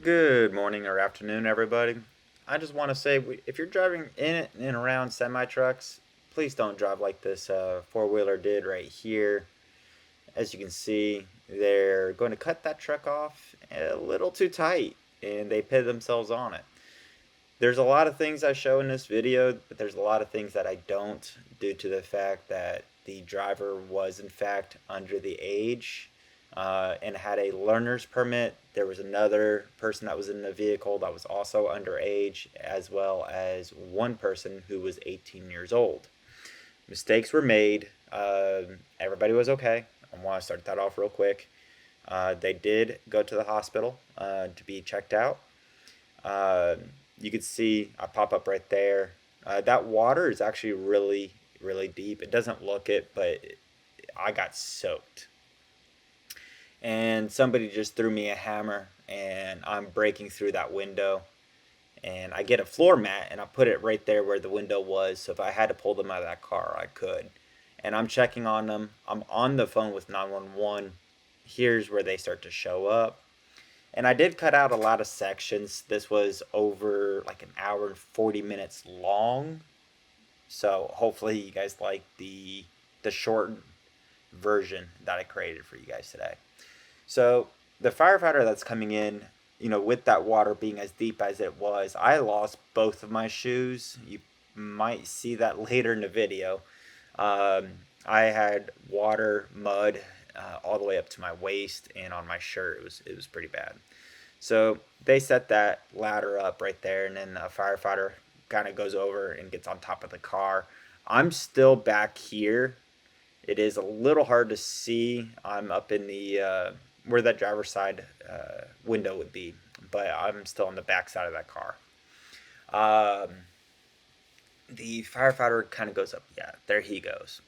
Good morning or afternoon, everybody. I just want to say if you're driving in and around semi trucks, please don't drive like this four wheeler did right here. As you can see, they're going to cut that truck off a little too tight and they pit themselves on it. There's a lot of things I show in this video, but there's a lot of things that I don't due to the fact that the driver was in fact under the age and had a learner's permit. There was another person that was in the vehicle that was also underage, as well as one person who was 18 years old. Mistakes were made. Everybody was okay. I want to start that off real quick. They did go to the hospital to be checked out. Uh, you can see I pop up right there. That water is actually really, really deep. It doesn't look it, but I got soaked. And somebody just threw me a hammer, and I'm breaking through that window. And I get a floor mat, and I put it right there where the window was. So if I had to pull them out of that car, I could. And I'm checking on them. I'm on the phone with 911. Here's where they start to show up. And I did cut out a lot of sections. This was over like an hour and 40 minutes long. So hopefully you guys like the short version that I created for you guys today. So the firefighter that's coming in, with that water being as deep as it was, I lost both of my shoes. You might see that later in the video. I had water, mud, all the way up to my waist and on my shirt. It was pretty bad. So they set that ladder up right there, and then a firefighter kind of goes over and gets on top of the car. I'm still back here. It is a little hard to see. I'm up in the where that driver's side window would be, but I'm still on the back side of that car. Um, the firefighter kind of goes up. Yeah, there he goes.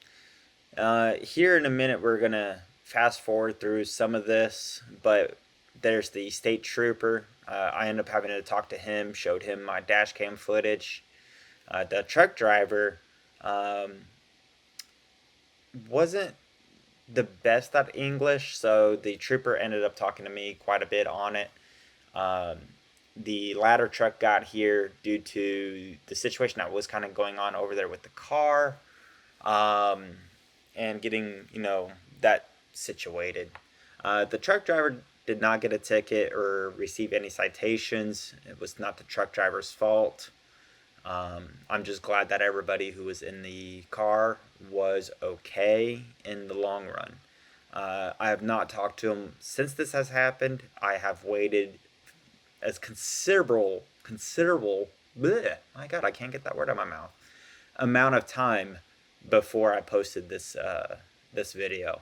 Here in a minute, we're gonna fast forward through some of this, but there's the state trooper. I ended up having to talk to him, showed him my dash cam footage. The truck driver um, wasn't the best at English, so the trooper ended up talking to me quite a bit on it. Um, the ladder truck got here due to the situation that was kind of going on over there with the car, um, and getting that situated. The truck driver did not get a ticket or receive any citations. It was not the truck driver's fault. I'm just glad that everybody who was in the car was okay in the long run. I have not talked to him since this has happened. I have waited as considerable, bleh, my God, I can't get that word out of my mouth, amount of time before I posted this video.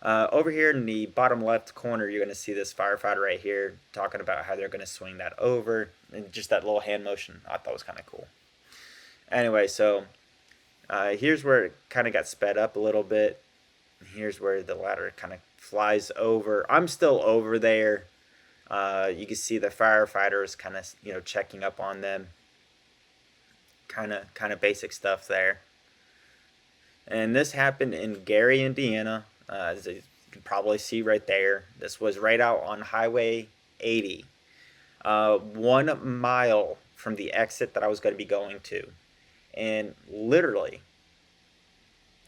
Over here in the bottom left corner, you're going to see this firefighter right here talking about how they're going to swing that over. And just that little hand motion I thought was kind of cool. Anyway, so here's where it kind of got sped up a little bit. Here's where the ladder kind of flies over. I'm still over there. You can see the firefighters kind of checking up on them. Kind of basic stuff there. And this happened in Gary, Indiana. As you can probably see right there, this was right out on Highway 80, 1 mile from the exit that I was going to be going to. And literally,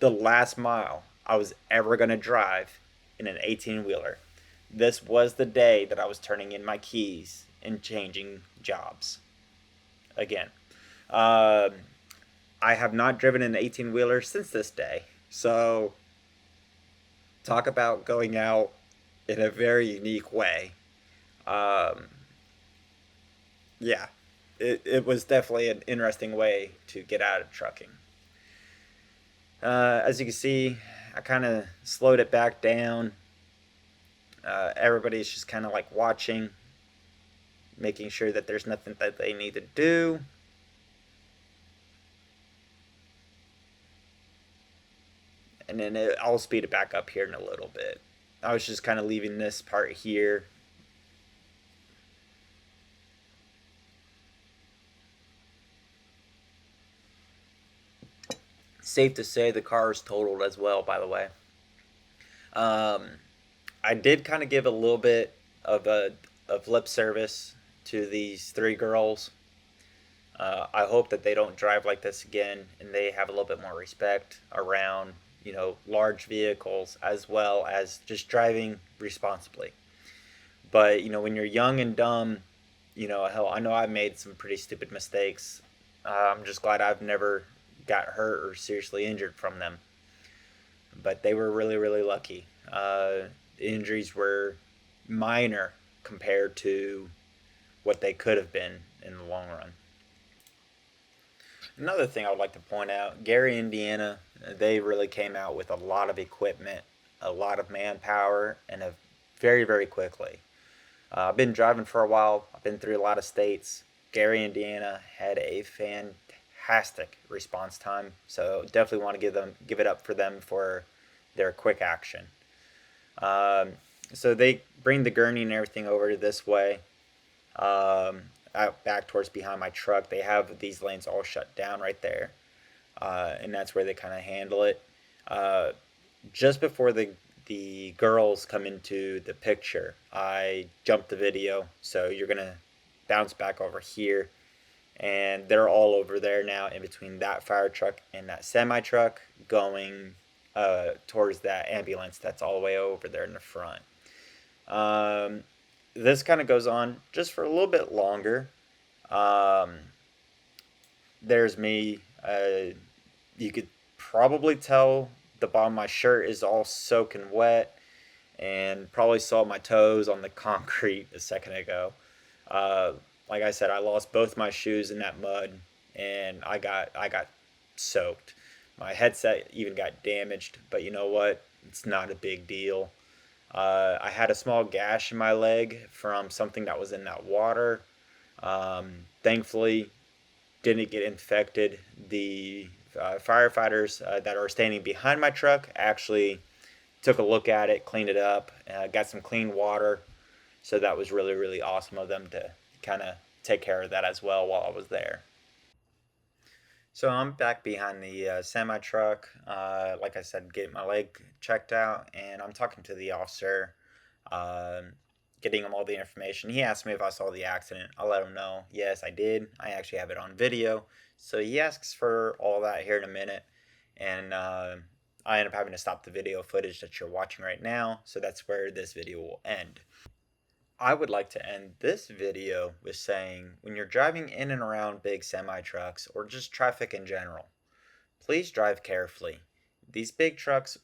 the last mile I was ever going to drive in an 18-wheeler. This was the day that I was turning in my keys and changing jobs. Again, I have not driven an 18-wheeler since this day. So talk about going out in a very unique way. Um, yeah, it was definitely an interesting way to get out of trucking. As you can see, I kind of slowed it back down. Everybody's just kind of like watching, making sure that there's nothing that they need to do. And then I'll speed it back up here in a little bit. I was just kind of leaving this part here. Safe to say the car is totaled as well, by the way. Um, I did kind of give a little bit of a of lip service to these three girls. I hope that they don't drive like this again, and they have a little bit more respect around, large vehicles, as well as just driving responsibly. But when you're young and dumb, hell, I know I've made some pretty stupid mistakes. I'm just glad I've never got hurt or seriously injured from them. But they were really, really lucky. The injuries were minor compared to what they could have been in the long run. Another thing I would like to point out, Gary, Indiana, they really came out with a lot of equipment, a lot of manpower, and a very, very quickly. I've been driving for a while. I've been through a lot of states. Gary, Indiana had a fantastic response time, so definitely want to give it up for them for their quick action. So they bring the gurney and everything over this way. Out back towards behind my truck, they have these lanes all shut down right there, and that's where they kind of handle it. Just before the girls come into the picture, I jumped the video, so you're gonna bounce back over here, and they're all over there now in between that fire truck and that semi truck going towards that ambulance that's all the way over there in the front. This kind of goes on just for a little bit longer. There's me. You could probably tell the bottom of my shirt is all soaking wet, and probably saw my toes on the concrete a second ago. Like I said, I lost both my shoes in that mud, and I got soaked. My headset even got damaged, but you know what? It's not a big deal. I had a small gash in my leg from something that was in that water. Thankfully, didn't get infected. The firefighters that are standing behind my truck actually took a look at it, cleaned it up, got some clean water. So that was really, really awesome of them to kind of take care of that as well while I was there. So I'm back behind the semi truck. Like I said, getting my leg checked out, and I'm talking to the officer, um, getting him all the information. He asked me if I saw the accident. I let him know. Yes, I did. I actually have it on video. So he asks for all that here in a minute, and I end up having to stop the video footage that you're watching right now. So that's where this video will end. I would like to end this video with saying when you're driving in and around big semi trucks or just traffic in general, please drive carefully. These big trucks,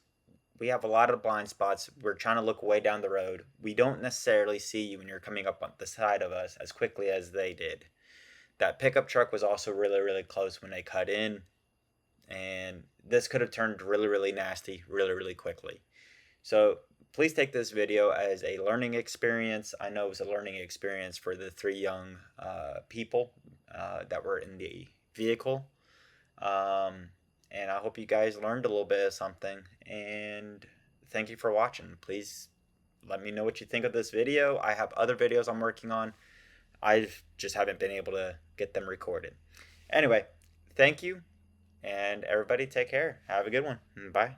we have a lot of blind spots. We're trying to look way down the road. We don't necessarily see you when you're coming up on the side of us as quickly as they did. That pickup truck was also really, really close when they cut in, and this could have turned really, really nasty really, really quickly. So please take this video as a learning experience. I know it was a learning experience for the three young people that were in the vehicle. And I hope you guys learned a little bit of something. And thank you for watching. Please let me know what you think of this video. I have other videos I'm working on. I just haven't been able to get them recorded. Anyway, thank you. And everybody take care. Have a good one. Bye.